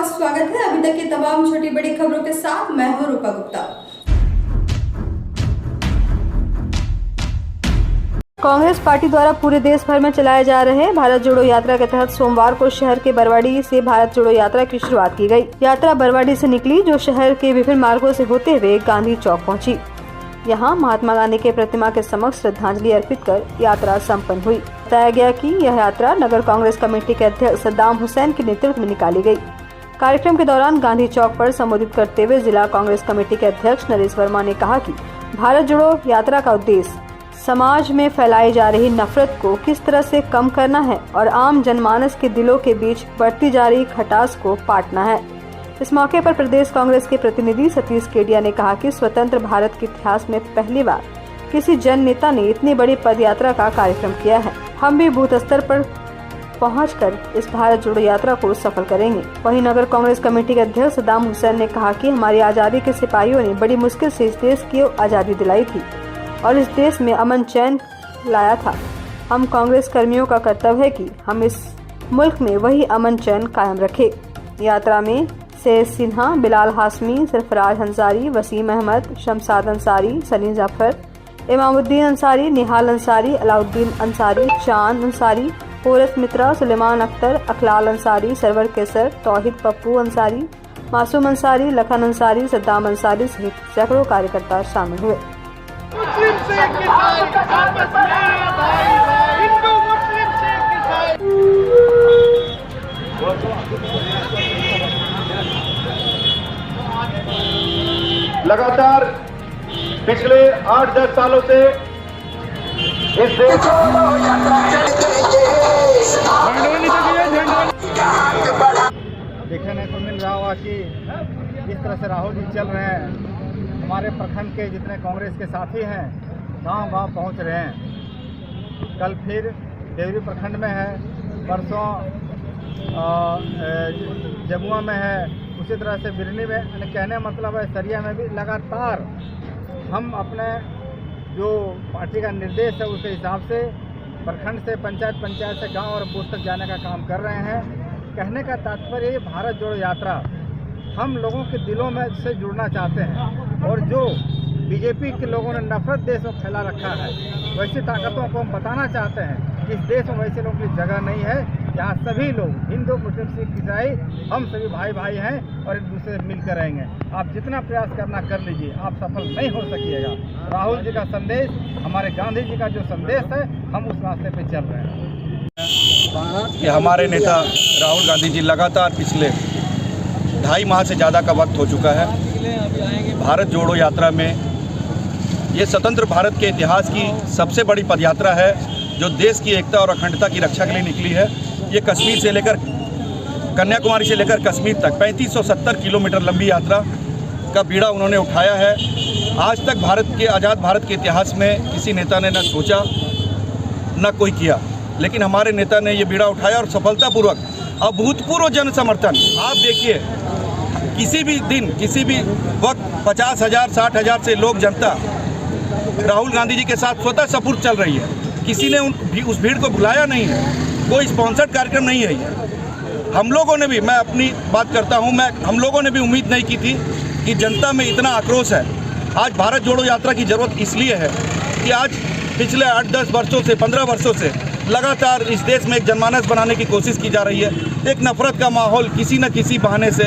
स्वागत है। अभी तक की तमाम छोटी बड़ी खबरों के साथ मैं हूं रूपा गुप्ता। कांग्रेस पार्टी द्वारा पूरे देश भर में चलाए जा रहे भारत जोड़ो यात्रा के तहत सोमवार को शहर के बरवाडी से भारत जोड़ो यात्रा की शुरुआत की गई। यात्रा बरवाडी से निकली, जो शहर के विभिन्न मार्गों से होते हुए गांधी चौक पहुंची। यहां महात्मा गांधी के प्रतिमा के समक्ष श्रद्धांजलि अर्पित कर यात्रा संपन्न हुई। बताया गया कि यह यात्रा नगर कांग्रेस कमेटी के अध्यक्ष सद्दाम हुसैन के नेतृत्व में निकाली गई। कार्यक्रम के दौरान गांधी चौक पर संबोधित करते हुए जिला कांग्रेस कमेटी के अध्यक्ष नरेश वर्मा ने कहा कि भारत जोड़ो यात्रा का उद्देश्य समाज में फैलाई जा रही नफरत को किस तरह से कम करना है और आम जनमानस के दिलों के बीच बढ़ती जा रही खटास को पाटना है। इस मौके पर प्रदेश कांग्रेस के प्रतिनिधि सतीश केडिया ने कहा कि स्वतंत्र भारत के इतिहास में पहली बार किसी जन नेता ने इतनी बड़ी पदयात्रा का कार्यक्रम किया है। हम भी बूथ स्तर पर पहुंचकर इस भारत जोड़ो यात्रा को सफल करेंगे। वहीं नगर कांग्रेस कमेटी के अध्यक्ष सद्दाम हुसैन ने कहा कि हमारी आजादी के सिपाहियों ने बड़ी मुश्किल से इस देश की आजादी दिलाई थी और इस देश में अमन चैन लाया था। हम कांग्रेस कर्मियों का कर्तव्य है कि हम इस मुल्क में वही अमन चैन कायम रखें। यात्रा में सैयद सिन्हा, बिलाल हाशमी, सरफराज अंसारी, वसीम अहमद, शमशाद अंसारी, सनी जाफर, इमामुद्दीन अंसारी, निहाल अंसारी, अलाउद्दीन अंसारी, चांद अंसारी, पोरस मित्रा, सुलेमान अख्तर, अखलाल अंसारी, सरवर केसर, तौहीद पप्पू अंसारी, मासूम अंसारी, लखन अंसारी, सद्दाम अंसारी सहित सैकड़ों कार्यकर्ता शामिल हुए। लगातार पिछले 8-10 सालों से इस देश देखने को मिल रहा होगा कि जिस तरह से राहुल जी चल रहे हैं, हमारे प्रखंड के जितने कांग्रेस के साथी हैं गांव-गांव पहुंच रहे हैं। कल फिर देवरी प्रखंड में है, परसों जमुआ में है, उसी तरह से बिरनी में। कहने मतलब है सरिया में भी लगातार हम अपने जो पार्टी का निर्देश है उसके हिसाब से प्रखंड से पंचायत से गांव और बूथ तक जाने का काम कर रहे हैं। कहने का तात्पर्य भारत जोड़ो यात्रा हम लोगों के दिलों में से जुड़ना चाहते हैं और जो बीजेपी के लोगों ने नफरत देश में फैला रखा है, वैसी ताकतों को हम बताना चाहते हैं कि इस देश में वैसे लोगों की जगह नहीं है। यहाँ सभी लोग हिंदू, मुस्लिम, सिख, ईसाई हम सभी भाई भाई हैं और एक दूसरे से मिलकर रहेंगे। आप जितना प्रयास करना कर लीजिए, आप सफल नहीं हो सकिएगा। राहुल जी का संदेश, हमारे गांधी जी का जो संदेश है, हम उस रास्ते पे चल रहे हैं। कि हमारे नेता राहुल गांधी जी लगातार पिछले 2.5 माह से ज़्यादा का वक्त हो चुका है भारत जोड़ो यात्रा में। ये स्वतंत्र भारत के इतिहास की सबसे बड़ी पदयात्रा है जो देश की एकता और अखंडता की रक्षा के लिए निकली है। ये कश्मीर से लेकर कन्याकुमारी से लेकर कश्मीर तक 3570 किलोमीटर लंबी यात्रा का बीड़ा उन्होंने उठाया है। आज तक आज़ाद भारत के इतिहास में किसी नेता ने न सोचा न कोई किया, लेकिन हमारे नेता ने ये बीड़ा उठाया और सफलतापूर्वक अभूतपूर्व जन समर्थन। आप देखिए, किसी भी दिन किसी भी वक्त 50,000 60,000 से लोग जनता राहुल गांधी जी के साथ स्वतः स्फूर्त चल रही है। किसी ने उस भीड़ को बुलाया नहीं है, कोई स्पॉन्सर्ड कार्यक्रम नहीं है ये। हम लोगों ने भी, मैं अपनी बात करता हूं, हम लोगों ने भी उम्मीद नहीं की थी कि जनता में इतना आक्रोश है। आज भारत जोड़ो यात्रा की ज़रूरत इसलिए है कि आज पिछले 8-10 वर्षों से 15 वर्षों से लगातार इस देश में एक जनमानस बनाने की कोशिश की जा रही है। एक नफरत का माहौल किसी न किसी बहाने से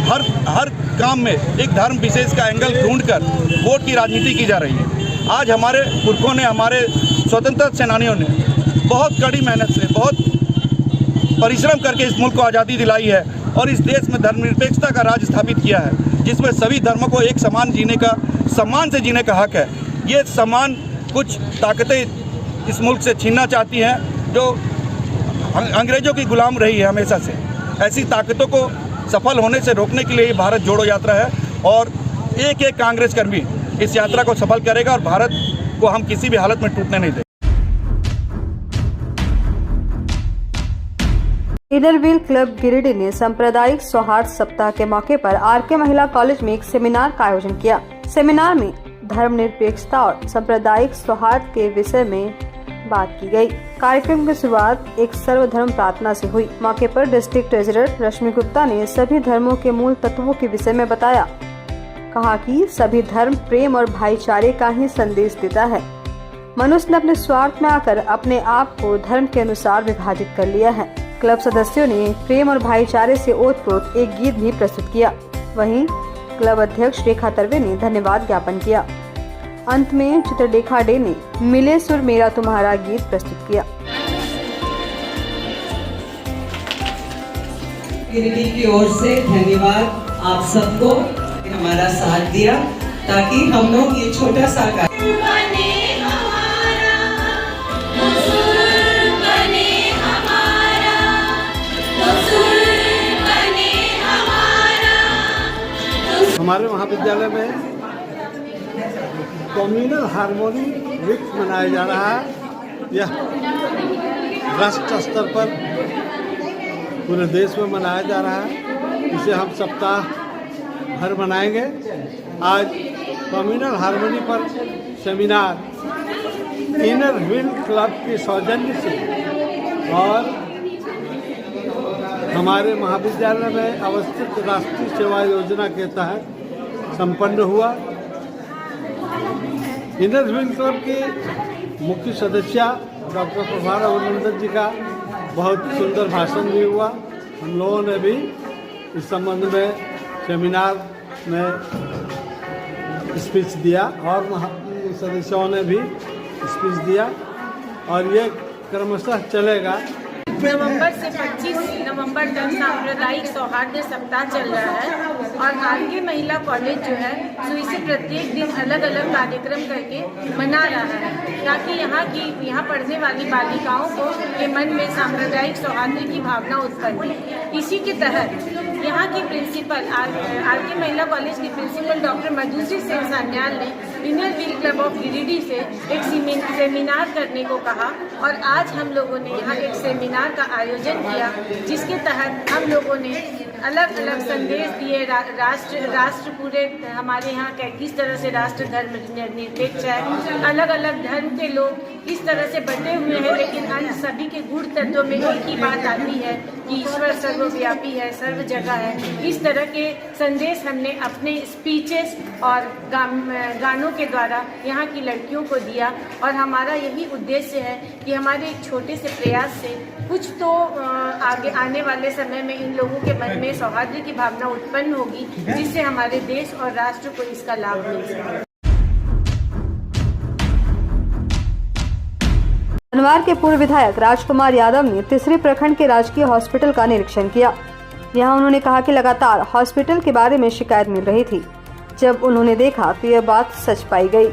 हर काम में एक धर्म विशेष का एंगल ढूंढकर वोट की राजनीति की जा रही है। आज हमारे पुरखों ने, हमारे स्वतंत्रता सेनानियों ने बहुत कड़ी मेहनत से, बहुत परिश्रम करके इस मुल्क को आज़ादी दिलाई है और इस देश में धर्मनिरपेक्षता का राज स्थापित किया है, जिसमें सभी धर्मों को एक समान सम्मान से जीने का हक है। ये सम्मान कुछ ताकतें इस मुल्क से छीनना चाहती हैं जो अंग्रेज़ों की गुलाम रही है हमेशा से। ऐसी ताकतों को सफल होने से रोकने के लिए भारत जोड़ो यात्रा है और एक कांग्रेस कर्मी इस यात्रा को सफल करेगा और भारत को हम किसी भी हालत में टूटने नहीं देंगे। इनर व्हील क्लब गिरिडीह ने सांप्रदायिक सौहार्द सप्ताह के मौके पर आरके महिला कॉलेज में एक सेमिनार का आयोजन किया। सेमिनार में धर्मनिरपेक्षता और सांप्रदायिक सौहार्द के विषय में बात की गई। कार्यक्रम की शुरुआत एक सर्वधर्म प्रार्थना से हुई। मौके पर डिस्ट्रिक्ट ट्रेजरर रश्मि गुप्ता ने सभी धर्मों के मूल तत्वों के विषय में बताया। कहा कि सभी धर्म प्रेम और भाईचारे का ही संदेश देता है। मनुष्य ने अपने स्वार्थ में आकर अपने आप को धर्म के अनुसार विभाजित कर लिया है। क्लब सदस्यों ने प्रेम और भाईचारे से ओतप्रोत एक गीत भी प्रस्तुत किया। वहीं क्लब अध्यक्ष रेखा तरवे ने धन्यवाद ज्ञापन किया। अंत में चित्रलेखा डे ने मिले सुर मेरा तुम्हारा गीत प्रस्तुत किया। गिरिडीह की ओर से धन्यवाद आप सबको हमारा साथ दिया ताकि हम लोग ये छोटा सा हमारे महाविद्यालय में कम्युनल हार्मोनी वीक मनाया जा रहा है। यह राष्ट्र स्तर पर पूरे देश में मनाया जा रहा है। इसे हम सप्ताह भर मनाएंगे। आज कम्युनल हार्मोनी पर सेमिनार इनर व्हील क्लब के सौजन्य से और हमारे महाविद्यालय में अवस्थित राष्ट्रीय सेवा योजना के तहत संपन्न हुआ। इनर व्हील क्लब की मुख्य सदस्य डॉक्टर प्रभा रघुनंदन जी का बहुत सुंदर भाषण भी हुआ। हम लोगों ने भी इस संबंध में सेमिनार में स्पीच दिया और सदस्यों ने भी स्पीच दिया और ये क्रमशः चलेगा। नवंबर से 25 नवंबर तक सांप्रदायिक सौहार्द सप्ताह चल रहा है और आरके महिला कॉलेज जो है सो इसे प्रत्येक दिन अलग अलग कार्यक्रम करके मना रहा है ताकि यहाँ पढ़ने वाली बालिकाओं को के मन में सांप्रदायिक सौहार्द की भावना उत्पन्न हो। इसी के तहत यहाँ की प्रिंसिपल आरके महिला कॉलेज की प्रिंसिपल डॉक्टर मधुश्री सिंह सान्याल ने inner wheel club of Giridih से एक सेमिनार करने को कहा और आज हम लोगों ने यहाँ एक सेमिनार का आयोजन किया जिसके तहत हम लोगों ने अलग अलग संदेश दिए। राष्ट्र पूरे हमारे यहाँ किस तरह से राष्ट्र धर्म निरपेक्ष है, अलग अलग धर्म के लोग किस तरह से बटे हुए हैं, लेकिन अन्य सभी के गुण तत्वों में एक ही बात आती है कि ईश्वर सर्वव्यापी है, सर्व जगह है। इस तरह के संदेश हमने अपने स्पीचेस और गानों के द्वारा यहाँ की लड़कियों को दिया और हमारा यही उद्देश्य है कि हमारे एक छोटे से प्रयास से कुछ तो आगे आने वाले समय में इन लोगों के मन में सौहार्द की भावना उत्पन्न होगी जिससे हमारे देश और राष्ट्र को इसका लाभ मिल सके। मनवार के पूर्व विधायक राजकुमार यादव ने तीसरे प्रखंड के राजकीय हॉस्पिटल का निरीक्षण किया। यहां उन्होंने कहा कि लगातार हॉस्पिटल के बारे में शिकायत मिल रही थी। जब उन्होंने देखा तो यह बात सच पाई गई।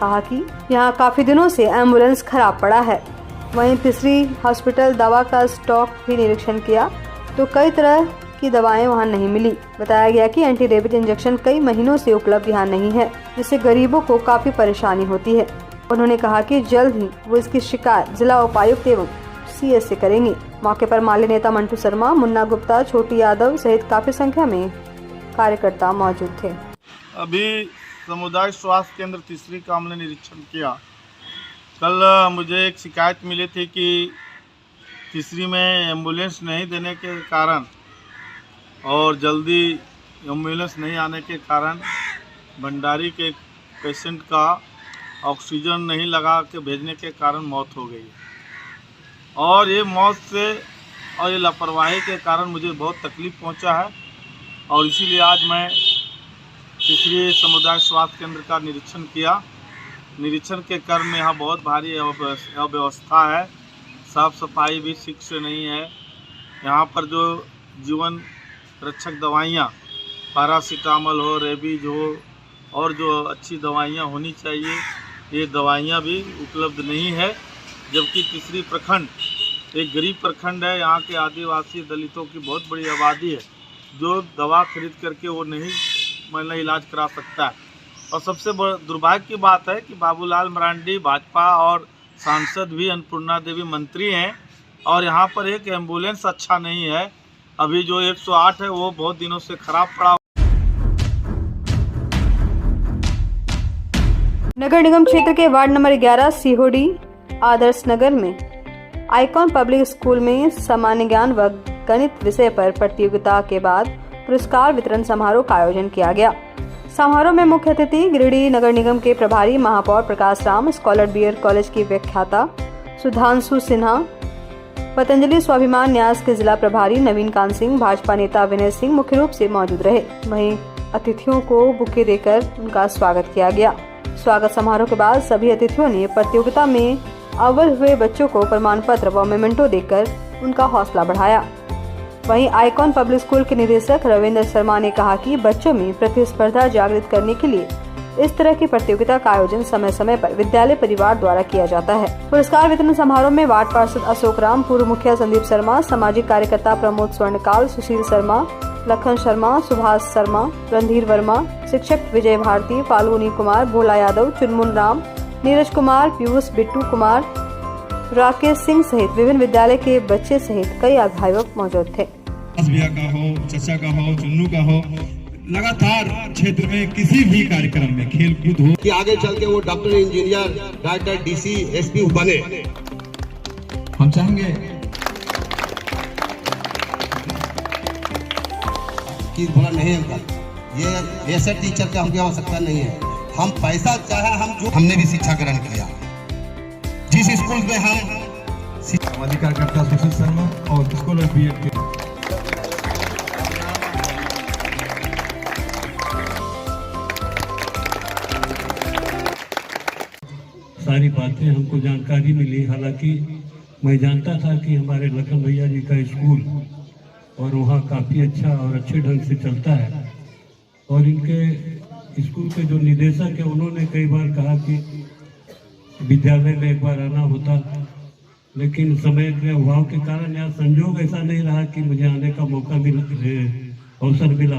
कहा कि यहां काफी दिनों से एम्बुलेंस खराब पड़ा है। वहीं तीसरी हॉस्पिटल दवा का स्टॉक भी निरीक्षण किया तो कई तरह की दवाएं वहां नहीं मिली। बताया गया कि एंटी रेबिड इंजेक्शन कई महीनों से उपलब्ध यहाँ नहीं है, जिससे गरीबों को काफी परेशानी होती है। उन्होंने कहा कि जल्द ही वो इसकी शिकायत जिला उपायुक्त एवं CS से करेंगे। मौके पर माले नेता मंटू शर्मा, मुन्ना गुप्ता, छोटी यादव सहित काफी संख्या में कार्यकर्ता मौजूद थे। अभी सामुदायिक स्वास्थ्य केंद्र तीसरी का हमने निरीक्षण किया। कल मुझे एक शिकायत मिली थी कि तीसरी में एम्बुलेंस नहीं देने के कारण और जल्दी एम्बुलेंस नहीं आने के कारण भंडारी के पेशेंट का ऑक्सीजन नहीं लगा के भेजने के कारण मौत हो गई और ये मौत से और ये लापरवाही के कारण मुझे बहुत तकलीफ़ पहुंचा है और इसीलिए आज मैं तीसरी सामुदायिक स्वास्थ्य केंद्र का निरीक्षण किया। निरीक्षण के क्रम में यहाँ बहुत भारी अव्यवस्था है, साफ़ सफाई भी ठीक से नहीं है। यहाँ पर जो जीवन रक्षक दवाइयाँ पैरासीटामोल हो, रेबीज हो और जो अच्छी दवाइयाँ होनी चाहिए, ये दवाइयाँ भी उपलब्ध नहीं है। जबकि तीसरी प्रखंड एक गरीब प्रखंड है, यहाँ के आदिवासी दलितों की बहुत बड़ी आबादी है जो दवा खरीद करके वो नहीं मतलब इलाज करा सकता है। और सबसे दुर्भाग्य की बात है कि बाबूलाल मरांडी भाजपा और सांसद भी अन्नपूर्णा देवी मंत्री हैं और यहाँ पर एक एम्बुलेंस अच्छा नहीं है। अभी जो 108 है वो बहुत दिनों से खराब पड़ा। नगर निगम क्षेत्र के वार्ड नंबर 11 सिहोड़ी आदर्श नगर में आइकॉन पब्लिक स्कूल में सामान्य ज्ञान व गणित विषय पर प्रतियोगिता के बाद पुरस्कार वितरण समारोह का आयोजन किया गया। समारोह में मुख्य अतिथि गिरिडीह नगर निगम के प्रभारी महापौर प्रकाश राम, स्कॉलर बीएड कॉलेज की व्याख्याता सुधांशु सिन्हा, पतंजलि स्वाभिमान न्यास के जिला प्रभारी नवीन कांत सिंह, भाजपा नेता विनय सिंह मुख्य रूप से मौजूद रहे। वहीं अतिथियों को बुके देकर उनका स्वागत किया गया। स्वागत समारोह के बाद सभी अतिथियों ने प्रतियोगिता में अव्वल हुए बच्चों को प्रमाण पत्र व मेमेंटो देकर उनका हौसला बढ़ाया। वहीं आइकॉन पब्लिक स्कूल के निदेशक रविंद्र शर्मा ने कहा कि बच्चों में प्रतिस्पर्धा जागृत करने के लिए इस तरह की प्रतियोगिता का आयोजन समय समय पर विद्यालय परिवार द्वारा किया जाता है। पुरस्कार वितरण समारोह में वार्ड पार्षद अशोक राम, पूर्व मुखिया संदीप शर्मा, सामाजिक कार्यकर्ता प्रमोद स्वर्णकाल, सुशील शर्मा, लखन शर्मा, सुभाष शर्मा, रणधीर वर्मा, शिक्षक विजय भारती, फाल्गुनी कुमार, भोला यादव, चुनमुन राम, नीरज कुमार, पीयूष, बिट्टू कुमार, राकेश सिंह सहित विभिन्न विद्यालय के बच्चे सहित कई अभिभावक मौजूद थे। भैया का हो, चचा का हो, चुन्नू का हो, लगातार क्षेत्र में किसी भी कार्यक्रम में खेल कूद हो कि आगे चल के वो doctor, engineer, doctor, DC, SP बने। हम चाहेंगे कि बोला नहीं अंकल, ये ऐसे टीचर की हमकी आवश्यकता नहीं है। हम पैसा चाहे हम जो हमने भी शिक्षा ग्रहण किया जिस स्कूल में हम सामाजिक कार्यकर्ता सुशील शर्मा और स्कॉलर बीएड के सारी बातें हमको जानकारी मिली। हालांकि मैं जानता था कि हमारे लखन भैया जी का स्कूल और वहाँ काफ़ी अच्छा और अच्छे ढंग से चलता है और इनके स्कूल के जो निदेशक है उन्होंने कई बार कहा कि विद्यालय में एक बार आना होता, लेकिन समय के अभाव के कारण या संजोग ऐसा नहीं रहा कि मुझे आने का मौका अवसर मिला।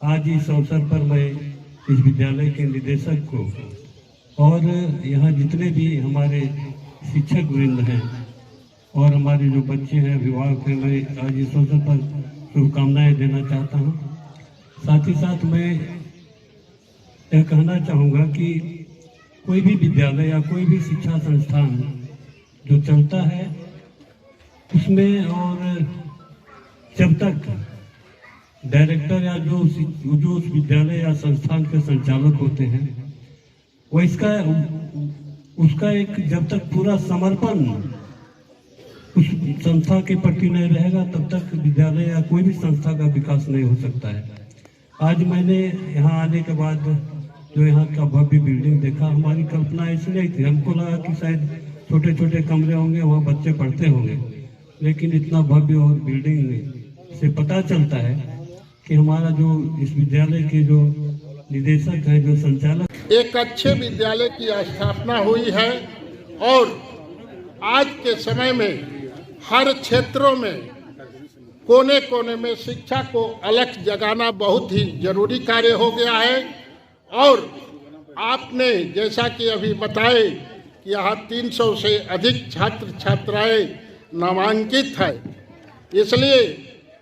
आज इस अवसर पर मैं इस विद्यालय के निदेशक को और यहाँ जितने भी हमारे शिक्षक वृंद हैं और हमारे जो बच्चे हैं, अभिभावक हैं, मैं आज इस अवसर पर शुभकामनाएं देना चाहता हूँ। साथ ही साथ मैं यह कहना चाहूँगा कि कोई भी विद्यालय या कोई भी शिक्षा संस्थान जो चलता है उसमें और जब तक डायरेक्टर या जो उस विद्यालय या संस्थान के संचालक होते हैं वो उसका एक जब तक पूरा समर्पण उस संस्था के प्रति नहीं रहेगा तब तक विद्यालय या कोई भी संस्था का विकास नहीं हो सकता है। आज मैंने यहाँ आने के बाद जो यहाँ का भव्य बिल्डिंग देखा, हमारी कल्पना ऐसी नहीं थी। हमको लगा कि शायद छोटे छोटे कमरे होंगे, वहाँ बच्चे पढ़ते होंगे, लेकिन इतना भव्य और बिल्डिंग से पता चलता है कि हमारा जो इस विद्यालय के जो निदेशक हैं, जो संचालक, एक अच्छे विद्यालय की स्थापना हुई है और आज के समय में हर क्षेत्रों में कोने कोने में शिक्षा को अलग जगाना बहुत ही जरूरी कार्य हो गया है। और आपने जैसा कि अभी बताए कि यहाँ 300 से अधिक छात्र छात्राएं नामांकित है, इसलिए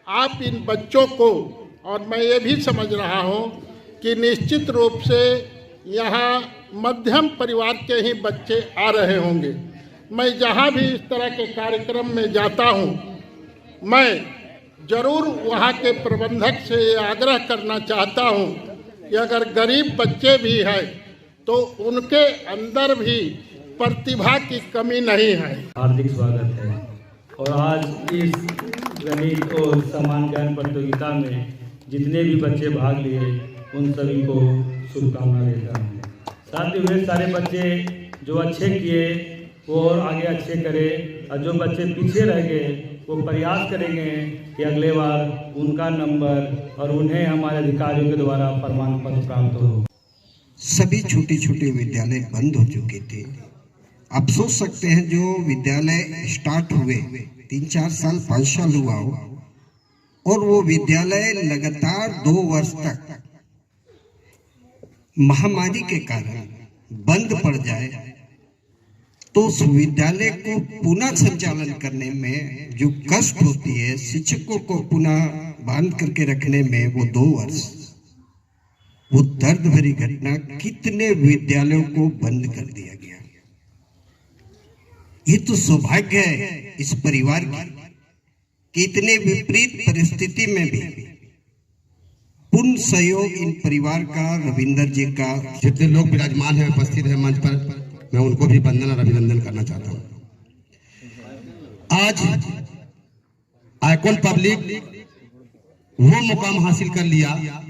आप इन बच्चों को, और मैं ये भी समझ रहा हूँ कि निश्चित रूप से यहाँ मध्यम परिवार के ही बच्चे आ रहे होंगे। मैं जहाँ भी इस तरह के कार्यक्रम में जाता हूँ, मैं ज़रूर वहाँ के प्रबंधक से ये आग्रह करना चाहता हूँ कि अगर गरीब बच्चे भी हैं तो उनके अंदर भी प्रतिभा की कमी नहीं है। हार्दिक स्वागत है और आज इस गणित और सामान्य ज्ञान प्रतियोगिता में जितने भी बच्चे भाग लिए उन सभी को शुभकामना देता हूँ। साथ ही वे सारे बच्चे जो अच्छे किए वो और आगे अच्छे करें और जो बच्चे पीछे रह गए वो प्रयास करेंगे कि अगले बार उनका नंबर और उन्हें हमारे अधिकारियों के द्वारा प्रमाण पत्र प्राप्त हो। सभी छोटे छोटे विद्यालय बंद हो चुके थे। आप सोच सकते हैं जो विद्यालय स्टार्ट हुए 3-4 साल 5 साल हुआ हो और वो विद्यालय लगातार 2 वर्ष तक महामारी के कारण बंद पड़ जाए तो उस विद्यालय को पुनः संचालन करने में जो कष्ट होती है, शिक्षकों को पुनः बांध करके रखने में वो 2 वर्ष, वो दर्द भरी घटना कितने विद्यालयों को बंद कर दिया गया। ये तो सौभाग्य है इस परिवार की कि इतने विपरीत परिस्थिति में भी पूर्ण सहयोग इन परिवार का, रविंदर जी का। जितने लोग विराजमान हैं उपस्थित हैं मंच पर, मैं उनको भी वंदन और अभिनंदन करना चाहता हूँ। आज आइकॉन पब्लिक वो मुकाम हासिल कर लिया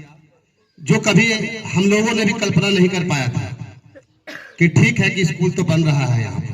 जो कभी हम लोगों ने भी कल्पना नहीं कर पाया था कि ठीक है कि स्कूल तो बन रहा है यहाँ।